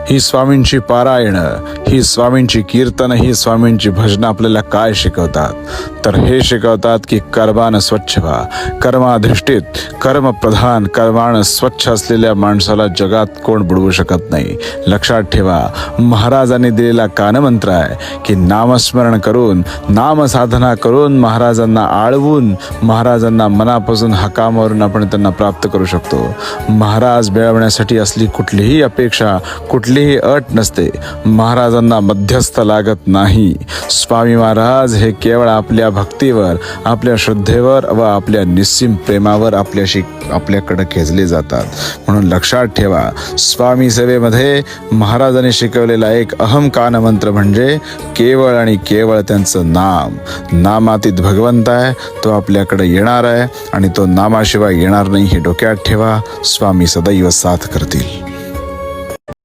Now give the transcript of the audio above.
ही स्वामींची पारायण, ही स्वामींची कीर्तन, ही स्वामींची भजन आपल्याला काय शिकवतात? तर हे शिकवतात की कर्मानं स्वच्छ व्हा. कर्माधिष्ठित, कर्मप्रधान, कर्मानं स्वच्छ असलेल्या माणसाला जगात कोण बुडवू शकत नाही. लक्षात ठेवा, महाराजांनी दिलेला कानमंत्र आहे की नामस्मरण करून, नामसाधना करून, महाराजांना आळवून, महाराजांना मनापासून हाका मारून आपण त्यांना प्राप्त करू शकतो. महाराज मिळवण्यासाठी असली कुठलीही अपेक्षा, कुठलीही अट नसते. महाराजांना मध्यस्थ लागत नाही. स्वामी महाराज हे केवळ आपल्या भक्तीवर, आपल्या श्रद्धेवर व आपल्या निस्सीम प्रेमावर आपल्याकडे खेचले जातात. म्हणून लक्षात ठेवा, स्वामी सेवेमध्ये महाराजांनी शिकवलेला एक अहम कानमंत्र म्हणजे केवळ आणि केवळ त्यांचं नाम. नामातीत भगवंत आहे, तो आपल्याकडे येणार आहे आणि तो नामाशिवाय येणार नाही. हे डोक्यात ठेवा. स्वामी सदैव साथ करतील.